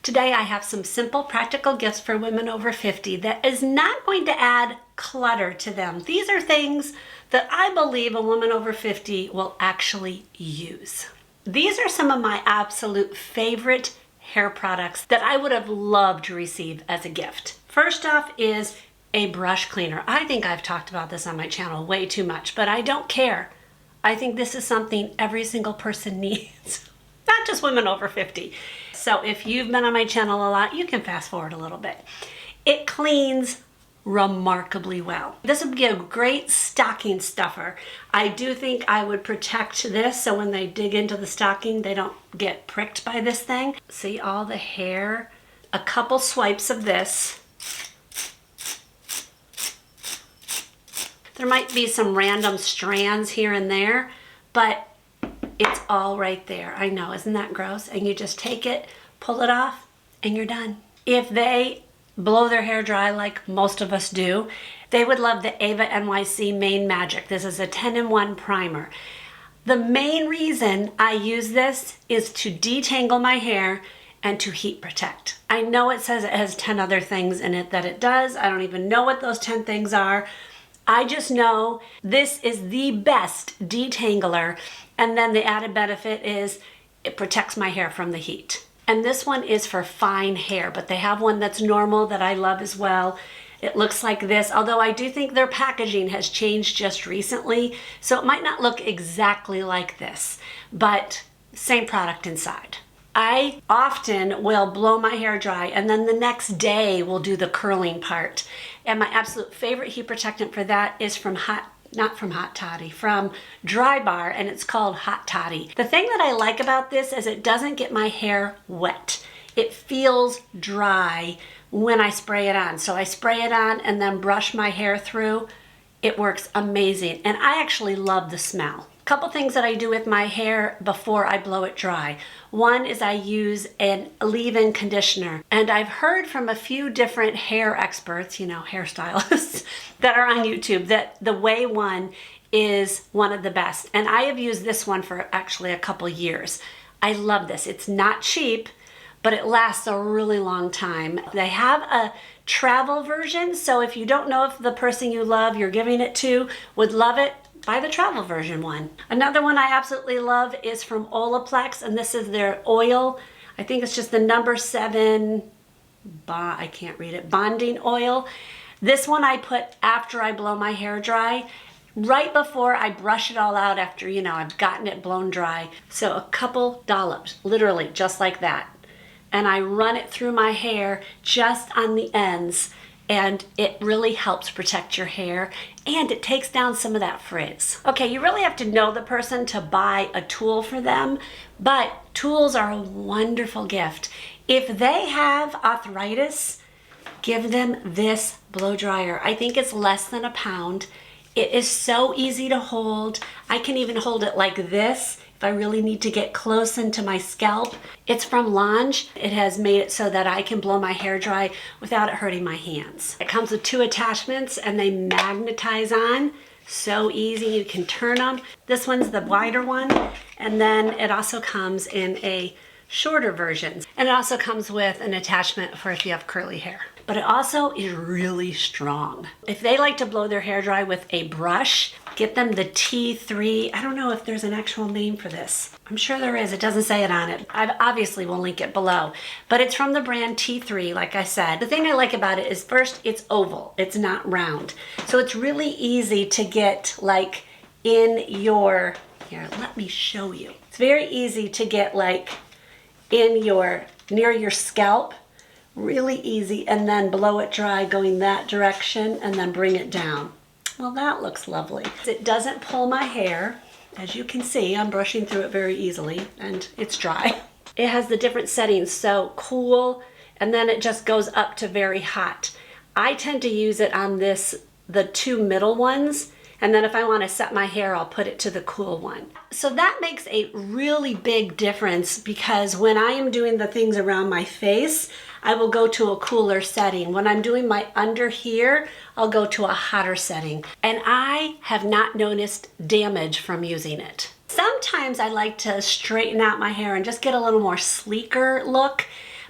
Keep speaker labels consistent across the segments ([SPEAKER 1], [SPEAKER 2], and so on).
[SPEAKER 1] Today I have some simple practical gifts for women over 50 that is not going to add clutter to them. These are things that I believe a woman over 50 will actually use. These are some of my absolute favorite hair products that I would have loved to receive as a gift. First off is a brush cleaner. I think I've talked about this on my channel way too much, but I don't care. I think this is something every single person needs, not just women over 50. So if you've been on my channel a lot, you can fast forward a little bit. It cleans remarkably well. This would be a great stocking stuffer. I do think I would protect this so when they dig into the stocking, they don't get pricked by this thing. See all the hair? A couple swipes of this. There might be some random strands here and there, but it's all right there. I know, isn't that gross? And you just take it, pull it off, and you're done. If they blow their hair dry like most of us do, they would love the eva-nyc Main Magic. This is a 10-in-1 primer. The main reason I use this is to detangle my hair and to heat protect. I know it says it has 10 other things in it that it does. I don't even know what those 10 things are. I just know this is the best detangler, and then the added benefit is it protects my hair from the heat. And this one is for fine hair, but they have one that's normal that I love as well. It looks like this, although I do think their packaging has changed just recently, so it might not look exactly like this, but same product inside. I often will blow my hair dry and then the next day we'll do the curling part. And my absolute favorite heat protectant for that is from Toddy, from Drybar, and it's called Hot Toddy. The thing that I like about this is it doesn't get my hair wet. It feels dry when I spray it on. So I spray it on and then brush my hair through. It works amazing, and I actually love the smell. Couple things that I do with my hair before I blow it dry. One is I use a leave-in conditioner, and I've heard from a few different hair experts, you know, hairstylists that are on YouTube, that the Ouai one is one of the best, and I have used this one for actually a couple years. I love this. It's not cheap, but it lasts a really long time. They have a travel version, so if you don't know if the person you love you're giving it to would love it, buy the travel version one. Another one I absolutely love is from Olaplex, and this is their oil. I think it's just the number 7, I can't read it, bonding oil. This one I put after I blow my hair dry, right before I brush it all out after, you know, I've gotten it blown dry. So a couple dollops, literally just like that. And I run it through my hair just on the ends, and it really helps protect your hair, and it takes down some of that frizz. Okay, you really have to know the person to buy a tool for them, but tools are a wonderful gift. If they have arthritis, give them this blow dryer. I think it's less than £1. It is so easy to hold. I can even hold it like this if I really need to get close into my scalp. It's from Lange. It has made it so that I can blow my hair dry without it hurting my hands. It comes with 2 attachments and they magnetize on. So easy, you can turn them. This one's the wider one, and then it also comes in a shorter version. And it also comes with an attachment for if you have curly hair. But it also is really strong. If they like to blow their hair dry with a brush, get them the T3. I don't know if there's an actual name for this. I'm sure there is. It doesn't say it on it. I obviously will link it below. But it's from the brand T3, like I said. The thing I like about it is, first, it's oval. It's not round. So it's really easy to get like in your, here, let me show you. It's very easy to get like in your, near your scalp. Really easy, and then blow it dry going that direction and then bring it down. Well, that looks lovely. It doesn't pull my hair. As you can see, I'm brushing through it very easily, and it's dry. It has the different settings, so cool, and then it just goes up to very hot. I tend to use it on the 2 middle ones, and then if I want to set my hair, I'll put it to the cool one. So that makes a really big difference, because when I am doing the things around my face, I will go to a cooler setting. When I'm doing my under here, I'll go to a hotter setting. And I have not noticed damage from using it. Sometimes I like to straighten out my hair and just get a little more sleeker look,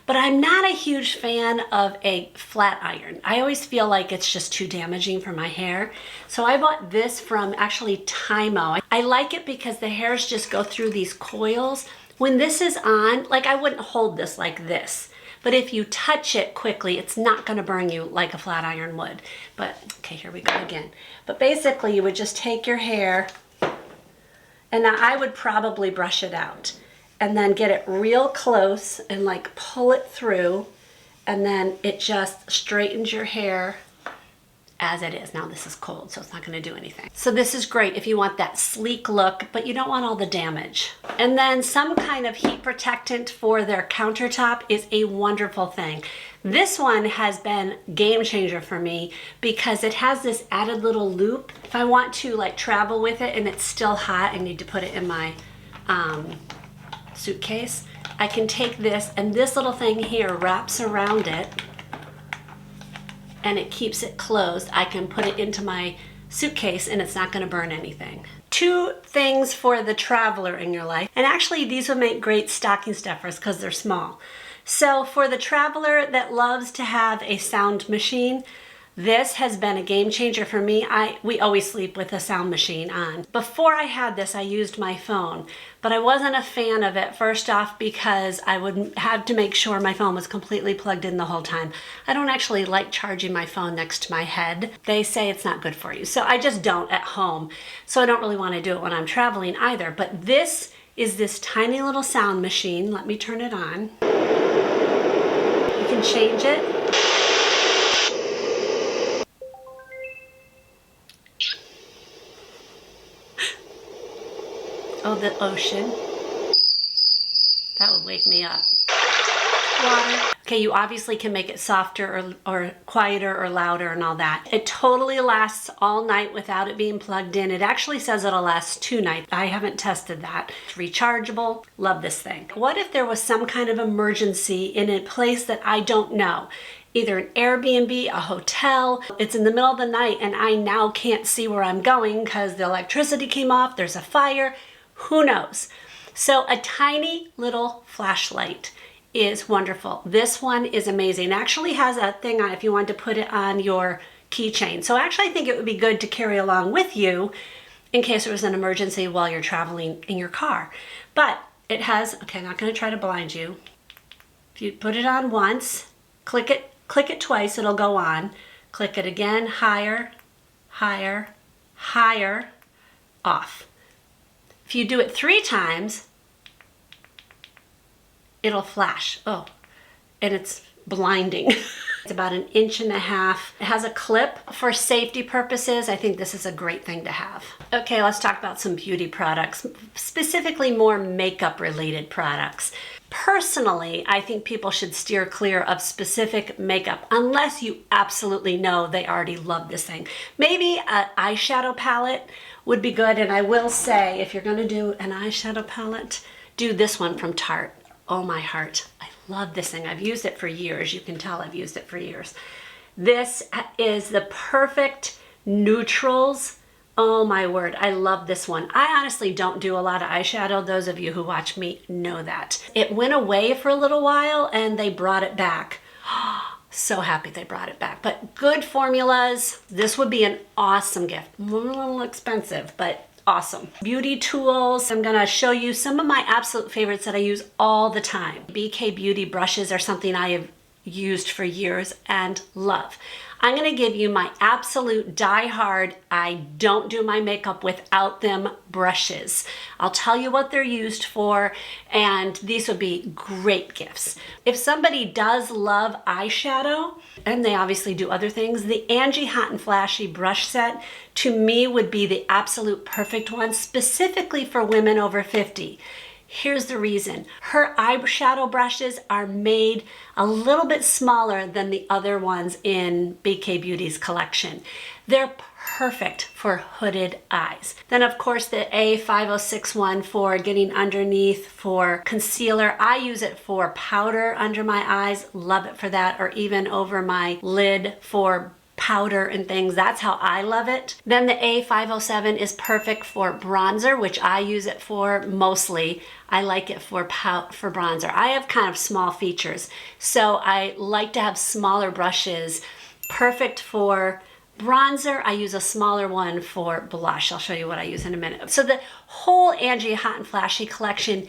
[SPEAKER 1] But I'm not a huge fan of a flat iron. I always feel like it's just too damaging for my hair. So I bought this from actually Tymo. I like it because the hairs just go through these coils. When this is on, like I wouldn't hold this like this. But if you touch it quickly, it's not gonna burn you like a flat iron would. But, okay, here we go again. But basically you would just take your hair, and now I would probably brush it out and then get it real close and like pull it through, and then it just straightens your hair as it is. Now this is cold, so it's not gonna do anything. So this is great if you want that sleek look, but you don't want all the damage. And then some kind of heat protectant for their countertop is a wonderful thing. This one has been game changer for me because it has this added little loop. If I want to like travel with it and it's still hot, I need to put it in my suitcase, I can take this, and this little thing here wraps around it and it keeps it closed. I can put it into my suitcase and it's not gonna burn anything. 2 things for the traveler in your life, and actually these would make great stocking stuffers because they're small. So for the traveler that loves to have a sound machine, this has been a game changer for me. We always sleep with a sound machine on. Before I had this, I used my phone, but I wasn't a fan of it. First off, because I would have to make sure my phone was completely plugged in the whole time. I don't actually like charging my phone next to my head. They say it's not good for you, so I just don't at home. So I don't really want to do it when I'm traveling either. But this is this tiny little sound machine. Let me turn it on. You can change it. Oh, the ocean. That would wake me up. Water. Okay, you obviously can make it softer or quieter or louder and all that. It totally lasts all night without it being plugged in. It actually says it'll last 2 nights. I haven't tested that. It's rechargeable. Love this thing. What if there was some kind of emergency in a place that I don't know? Either an Airbnb, a hotel, it's in the middle of the night and I now can't see where I'm going because the electricity came off, there's a fire. Who knows? So a tiny little flashlight is wonderful. This one is amazing. It actually has a thing on if you want to put it on your keychain. So actually I think it would be good to carry along with you in case there was an emergency while you're traveling in your car. But it has, okay, I'm not gonna try to blind you. If you put it on once, click it twice, it'll go on. Click it again, higher, higher, higher, off. If you do it 3 times, it'll flash. Oh, and it's blinding. It's about 1.5 inches. It has a clip for safety purposes. I think this is a great thing to have. Okay, let's talk about some beauty products, specifically more makeup related products. Personally, I think people should steer clear of specific makeup unless you absolutely know they already love this thing. Maybe an eyeshadow palette would be good, and I will say if you're gonna do an eyeshadow palette, do this one from Tarte. Oh my heart, I love this thing. I've used it for years. You can tell I've used it for years. This is the perfect neutrals. Oh my word, I love this one. I honestly don't do a lot of eyeshadow. Those of you who watch me know that. It went away for a little while and they brought it back. So happy they brought it back. But good formulas. This would be an awesome gift. A little expensive, but awesome. Beauty tools. I'm gonna show you some of my absolute favorites that I use all the time. BK Beauty brushes are something I have used for years and love. I'm gonna give you my absolute die-hard, I don't do my makeup without them brushes. I'll tell you what they're used for, and these would be great gifts. If somebody does love eyeshadow, and they obviously do other things, the Angie Hot and Flashy brush set to me would be the absolute perfect one, specifically for women over 50. Here's the reason. Her eyeshadow brushes are made a little bit smaller than the other ones in BK Beauty's collection. They're perfect for hooded eyes. Then of course the A5061 for getting underneath for concealer. I use it for powder under my eyes, love it for that, or even over my lid for powder and things. That's how I love it. Then the A507 is perfect for bronzer, which I use it for mostly. I like it for bronzer. I have kind of small features, so I like to have smaller brushes. Perfect for bronzer. I use a smaller one for blush. I'll show you what I use in a minute. So the whole Angie Hot and Flashy collection,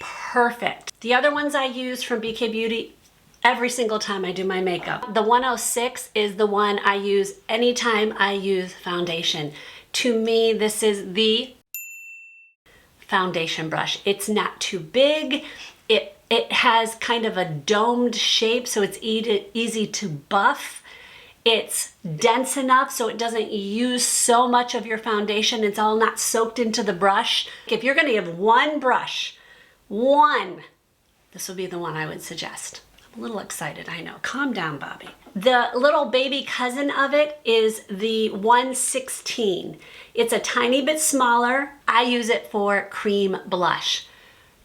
[SPEAKER 1] perfect. The other ones I use from BK Beauty every single time I do my makeup. The 106 is the one I use anytime I use foundation. To me, this is the foundation brush. It's not too big. It has kind of a domed shape, so it's easy to buff. It's dense enough so it doesn't use so much of your foundation. It's all not soaked into the brush. If you're gonna have one brush, this would be the one I would suggest. I'm a little excited, I know. Calm down, Bobby. The little baby cousin of it is the 116. It's a tiny bit smaller. I use it for cream blush.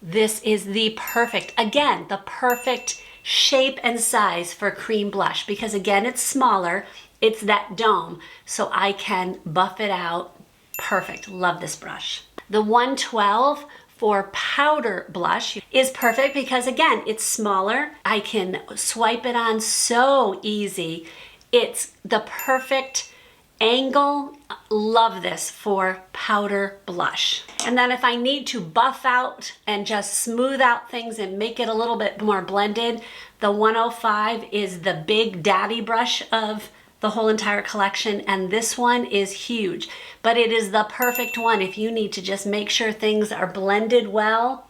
[SPEAKER 1] This is the perfect, again, the perfect shape and size for cream blush because again, it's smaller, it's that dome, so I can buff it out. Perfect, love this brush. The 112 for powder blush is perfect because again, it's smaller. I can swipe it on so easy. It's the perfect angle. Love this for powder blush. And then if I need to buff out and just smooth out things and make it a little bit more blended, the 105 is the big daddy brush of the whole entire collection, and this one is huge, but it is the perfect one if you need to just make sure things are blended well.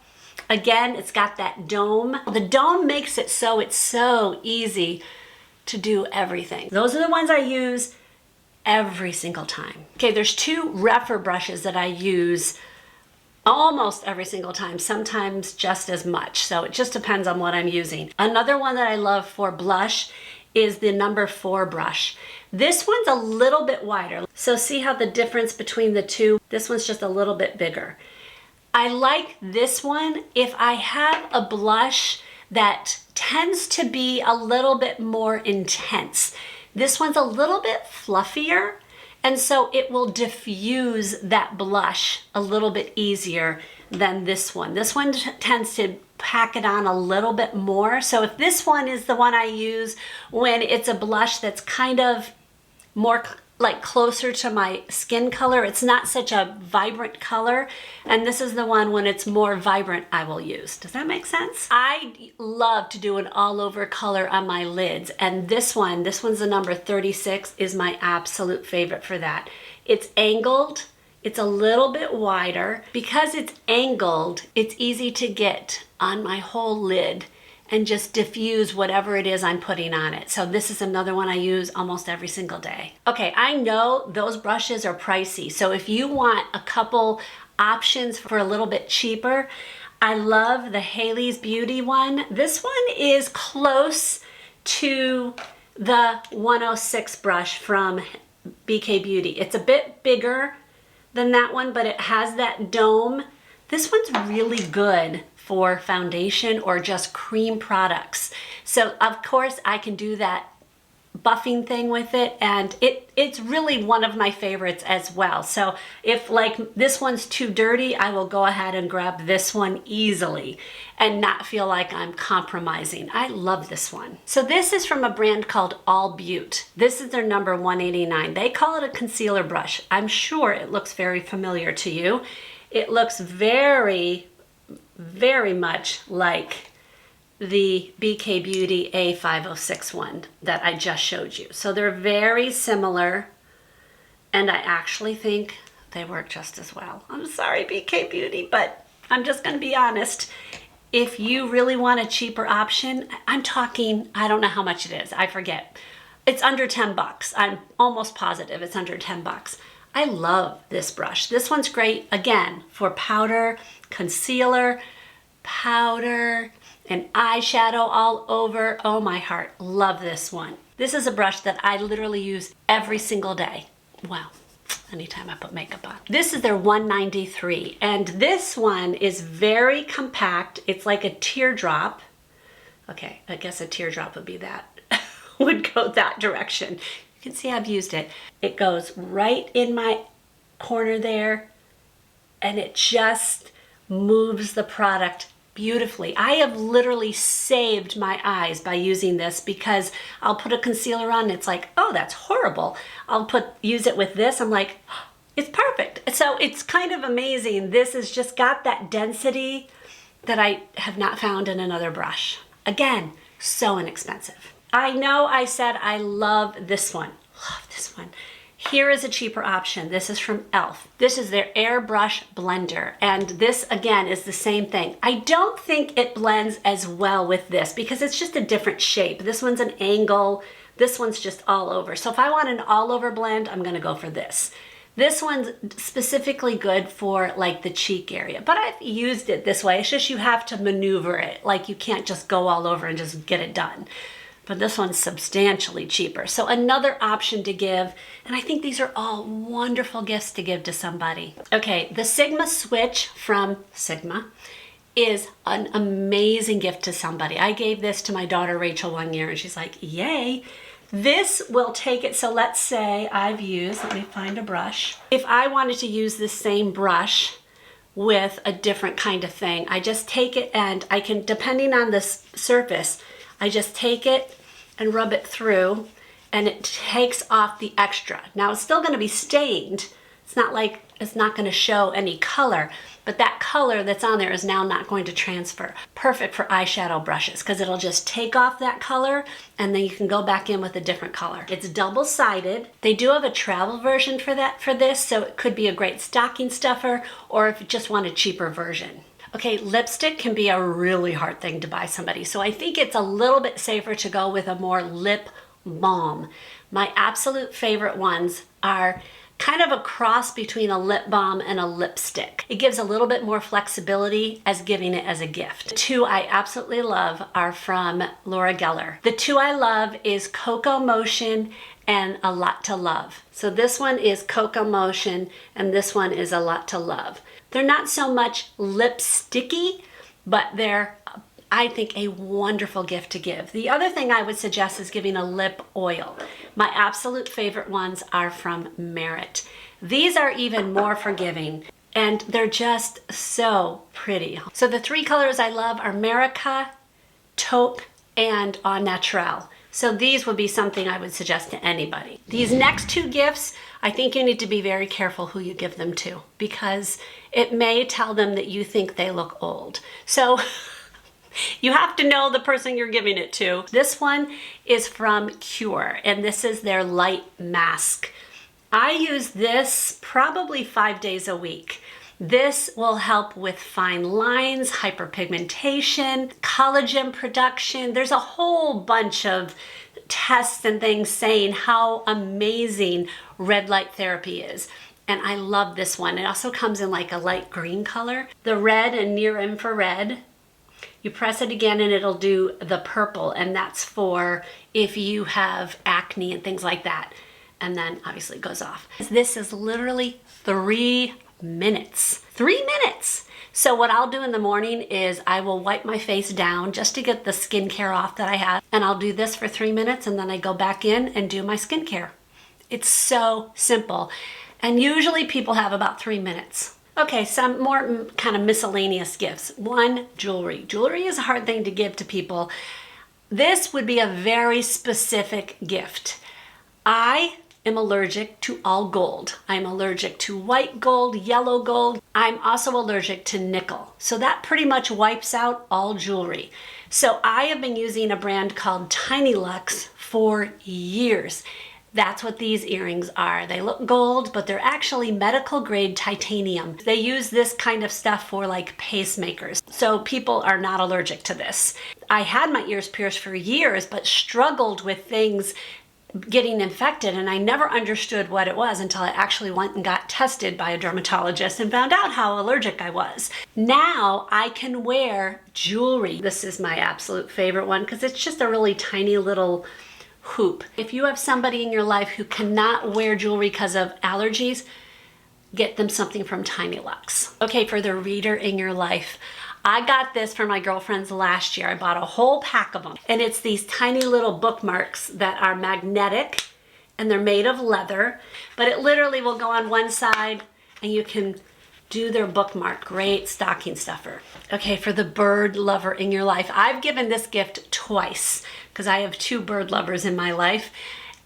[SPEAKER 1] Again, it's got that dome. The dome makes it so it's so easy to do everything. Those are the ones I use every single time. Okay, there's two Rephr brushes that I use almost every single time, sometimes just as much. So it just depends on what I'm using. Another one that I love for blush is the number 4 brush. This one's a little bit wider. So see how the difference between the two, this one's just a little bit bigger. I like this one if I have a blush that tends to be a little bit more intense. This one's a little bit fluffier, and so it will diffuse that blush a little bit easier than this one. This one tends to pack it on a little bit more. So if this one is the one I use when it's a blush that's kind of more like closer to my skin color, it's not such a vibrant color, and this is the one when it's more vibrant I will use. Does that make sense? I love to do an all over color on my lids, and this one's the number 36, is my absolute favorite for that. It's angled, it's a little bit wider. Because it's angled, it's easy to get on my whole lid and just diffuse whatever it is I'm putting on it. So this is another one I use almost every single day. Okay, I know those brushes are pricey, so if you want a couple options for a little bit cheaper, I love the Haley's Beauty one. This one is close to the 106 brush from BK Beauty. It's a bit bigger than that one, but it has that dome. This one's really good for foundation or just cream products. So of course I can do that buffing thing with it, and it's really one of my favorites as well. So if like this one's too dirty, I will go ahead and grab this one easily and not feel like I'm compromising. I love this one. So this is from a brand called Albeaut. This is their number 189. They call it a concealer brush. I'm sure it looks very familiar to you. It looks very much like the BK Beauty A506 one that I just showed you. So they're very similar, and I actually think they work just as well. I'm sorry, BK Beauty, but I'm just gonna be honest. If you really want a cheaper option, I'm talking, I don't know how much it is, I forget. It's under 10 bucks. I'm almost positive it's under 10 bucks. I love this brush. This one's great, again, for powder, concealer, powder, and eyeshadow all over. Oh my heart, love this one. This is a brush that I literally use every single day. Wow, anytime I put makeup on. This is their 193, and this one is very compact. It's like a teardrop. Okay, I guess a teardrop would be that, would go that direction. You can see I've used it. It goes right in my corner there, and it just moves the product beautifully. I have literally saved my eyes by using this because I'll put a concealer on and it's like, oh, that's horrible. I'll use it with this. I'm like, oh, it's perfect. So it's kind of amazing. This has just got that density that I have not found in another brush. Again, so inexpensive. I know I said I love this one. Love this one. Here is a cheaper option. This is from e.l.f. This is their Airbrush Blender. And this, again, is the same thing. I don't think it blends as well with this because it's just a different shape. This one's an angle. This one's just all over. So if I want an all over blend, I'm gonna go for this. This one's specifically good for like the cheek area, but I've used it this way. It's just you have to maneuver it. Like you can't just go all over and just get it done. But this one's substantially cheaper. So another option to give, and I think these are all wonderful gifts to give to somebody. Okay, the Sigma Switch from Sigma is an amazing gift to somebody. I gave this to my daughter Rachel one year and she's like, yay. This will take it, so let's say I've used, let me find a brush. If I wanted to use this same brush with a different kind of thing, I just take it and I can, depending on this surface, I just take it and rub it through and it takes off the extra. Now it's still gonna be stained. It's not like it's not gonna show any color, but that color that's on there is now not going to transfer. Perfect for eyeshadow brushes because it'll just take off that color and then you can go back in with a different color. It's double-sided. They do have a travel version for this, so it could be a great stocking stuffer or if you just want a cheaper version. Okay, lipstick can be a really hard thing to buy somebody, so I think it's a little bit safer to go with a more lip balm. My absolute favorite ones are kind of a cross between a lip balm and a lipstick. It gives a little bit more flexibility as giving it as a gift. The two I absolutely love are from Laura Geller. The two I love is Cocomotion and A Lot to Love. So this one is Cocomotion and this one is A Lot to Love. They're not so much lipsticky, but they're, I think, a wonderful gift to give. The other thing I would suggest is giving a lip oil. My absolute favorite ones are from Merit. These are even more forgiving and they're just so pretty. So the three colors I love are Merrikah, Taupe, and Au Naturel. So these would be something I would suggest to anybody. These next two gifts, I think you need to be very careful who you give them to because it may tell them that you think they look old. So you have to know the person you're giving it to. This one is from Qure and this is their light mask. I use this probably 5 days a week. This will help with fine lines, hyperpigmentation, collagen production. There's a whole bunch of tests and things saying how amazing red light therapy is. And I love this one. It also comes in like a light green color. The red and near infrared, you press it again and it'll do the purple, and that's for if you have acne and things like that. And then obviously it goes off. This is literally 3 minutes. 3 minutes. So what I'll do in the morning is I will wipe my face down just to get the skincare off that I have. And I'll do this for 3 minutes and then I go back in and do my skincare. It's so simple. And usually people have about 3 minutes. Okay, some more kind of miscellaneous gifts. One, jewelry. Jewelry is a hard thing to give to people. This would be a very specific gift. I am allergic to all gold. I'm allergic to white gold, yellow gold. I'm also allergic to nickel. So that pretty much wipes out all jewelry. So I have been using a brand called TiniLux for years. That's what these earrings are. They look gold, but they're actually medical grade titanium. They use this kind of stuff for like pacemakers. So people are not allergic to this. I had my ears pierced for years, but struggled with things getting infected, and I never understood what it was until I actually went and got tested by a dermatologist and found out how allergic I was. Now I can wear jewelry. This is my absolute favorite one because it's just a really tiny little hoop. If you have somebody in your life who cannot wear jewelry because of allergies, get them something from TiniLux. Okay, for the reader in your life, I got this for my girlfriends last year. I bought a whole pack of them. And it's these tiny little bookmarks that are magnetic and they're made of leather, but it literally will go on one side and you can do their bookmark. Great stocking stuffer. Okay, for the bird lover in your life. I've given this gift twice because I have 2 bird lovers in my life.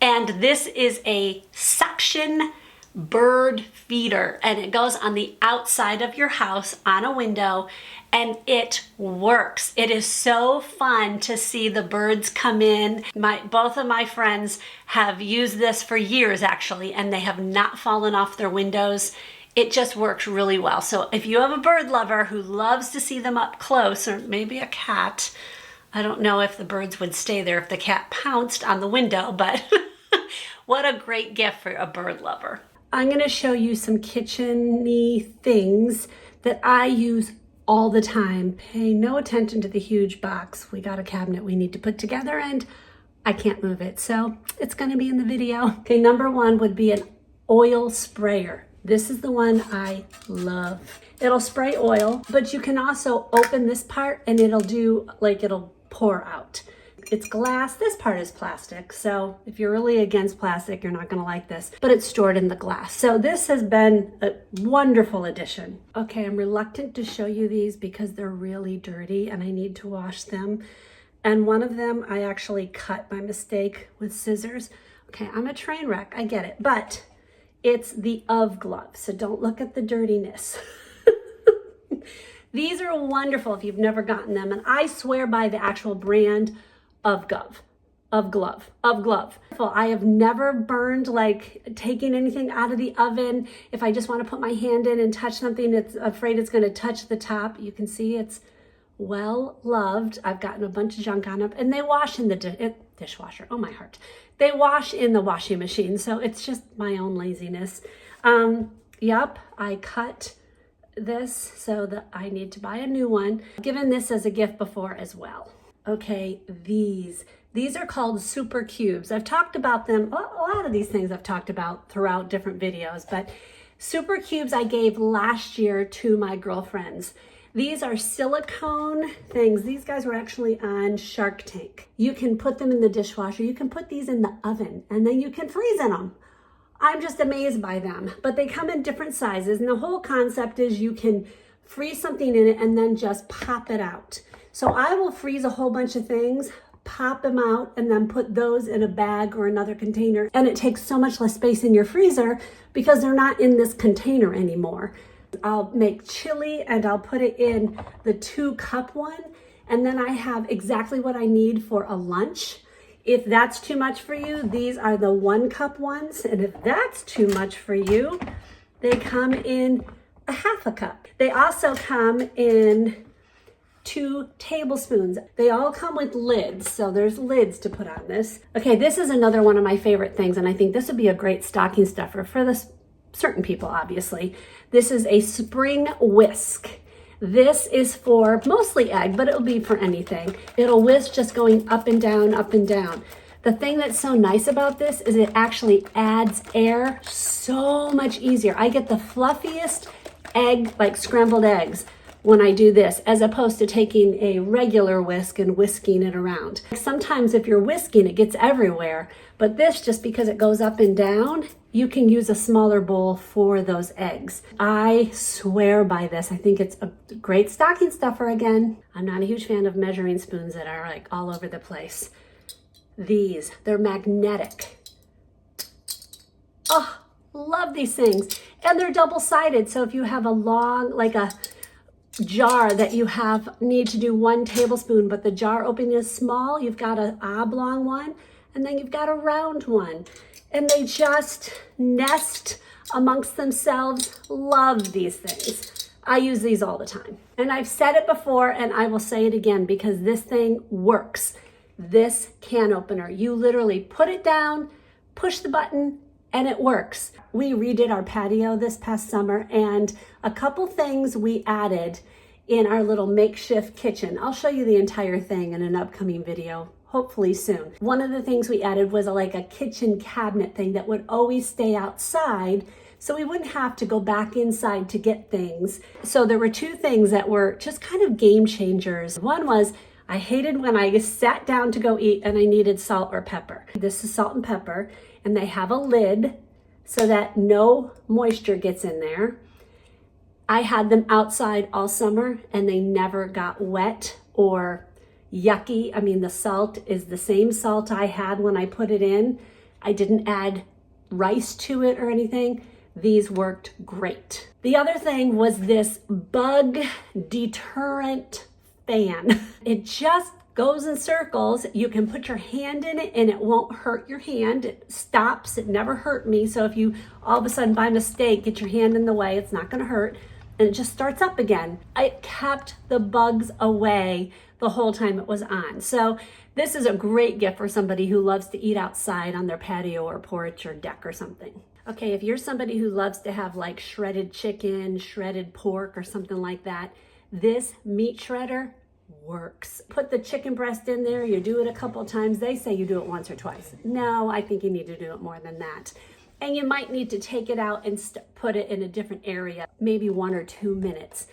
[SPEAKER 1] And this is a suction bird feeder, and it goes on the outside of your house on a window, and it works. It is so fun to see the birds come in. Both of my friends have used this for years actually, and they have not fallen off their windows. It just works really well. So if you have a bird lover who loves to see them up close, or maybe a cat, I don't know if the birds would stay there if the cat pounced on the window, but what a great gift for a bird lover. I'm gonna show you some kitchen-y things that I use all the time. Pay no attention to the huge box. We got a cabinet we need to put together and I can't move it, so it's gonna be in the video. Okay, number 1 would be an oil sprayer. This is the one I love. It'll spray oil, but you can also open this part and it'll pour out. It's glass. This part is plastic, so if you're really against plastic, you're not gonna like this, but it's stored in the glass. So this has been a wonderful addition. Okay, I'm reluctant to show you these because they're really dirty and I need to wash them. And one of them I actually cut by mistake with scissors. Okay, I'm a train wreck, I get it, but it's the e.l.f. glove, so don't look at the dirtiness. These are wonderful if you've never gotten them, and I swear by the actual brand of glove. I have never burned, like taking anything out of the oven. If I just want to put my hand in and touch something, it's afraid it's going to touch the top. You can see it's well loved. I've gotten a bunch of junk on it, and they wash in the dishwasher. Oh my heart. They wash in the washing machine, so it's just my own laziness. Yep, I cut this so that I need to buy a new one. I've given this as a gift before as well. Okay, these are called super cubes. I've talked about them, a lot of these things I've talked about throughout different videos, but super cubes I gave last year to my girlfriends. These are silicone things. These guys were actually on Shark Tank. You can put them in the dishwasher. You can put these in the oven and then you can freeze in them. I'm just amazed by them, but they come in different sizes. And the whole concept is you can freeze something in it and then just pop it out. So I will freeze a whole bunch of things, pop them out, and then put those in a bag or another container. And it takes so much less space in your freezer because they're not in this container anymore. I'll make chili and I'll put it in the 2-cup one. And then I have exactly what I need for a lunch. If that's too much for you, these are the 1-cup ones. And if that's too much for you, they come in a 1/2 cup. They also come in 2 tablespoons. They all come with lids, so there's lids to put on this. Okay, this is another one of my favorite things, and I think this would be a great stocking stuffer for certain people, obviously. This is a spring whisk. This is for mostly egg, but it'll be for anything. It'll whisk just going up and down, up and down. The thing that's so nice about this is it actually adds air so much easier. I get the fluffiest egg, like scrambled eggs, when I do this, as opposed to taking a regular whisk and whisking it around. Sometimes if you're whisking, it gets everywhere, but this, just because it goes up and down, you can use a smaller bowl for those eggs. I swear by this. I think it's a great stocking stuffer again. I'm not a huge fan of measuring spoons that are like all over the place. They're magnetic. Oh, love these things. And they're double-sided, so if you have a long, like a jar that you need to do 1 tablespoon, but the jar opening is small, you've got an oblong one, and then you've got a round one. And they just nest amongst themselves. Love these things. I use these all the time. And I've said it before, and I will say it again, because this thing works. This can opener, you literally put it down, push the button, and it works. We redid our patio this past summer, and a couple things we added in our little makeshift kitchen. I'll show you the entire thing in an upcoming video, hopefully soon. One of the things we added was like a kitchen cabinet thing that would always stay outside, so we wouldn't have to go back inside to get things. So there were 2 things that were just kind of game changers. One was I hated when I sat down to go eat and I needed salt or pepper. This is salt and pepper, and they have a lid so that no moisture gets in there. I had them outside all summer and they never got wet or yucky. I mean, the salt is the same salt I had when I put it in. I didn't add rice to it or anything. These worked great. The other thing was this bug deterrent fan. It just goes in circles. You can put your hand in it and it won't hurt your hand. It stops. It never hurt me. So if you all of a sudden by mistake get your hand in the way, it's not going to hurt. And it just starts up again. It kept the bugs away the whole time it was on. So this is a great gift for somebody who loves to eat outside on their patio or porch or deck or something. Okay, if you're somebody who loves to have like shredded chicken, shredded pork or something like that, this meat shredder works. Put the chicken breast in there, you do it a couple times. They say you do it once or twice. No, I think you need to do it more than that. And you might need to take it out and put it in a different area, maybe 1 or 2 minutes.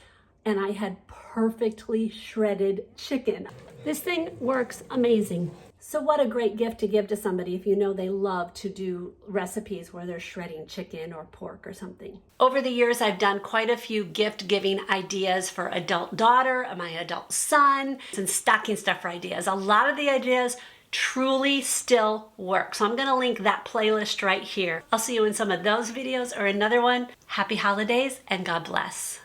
[SPEAKER 1] And I had perfectly shredded chicken. This thing works amazing. So what a great gift to give to somebody if you know they love to do recipes where they're shredding chicken or pork or something. Over the years, I've done quite a few gift giving ideas for adult daughter, my adult son, and stocking stuffer ideas. A lot of the ideas truly still work. So I'm going to link that playlist right here. I'll see you in some of those videos or another one. Happy holidays and God bless.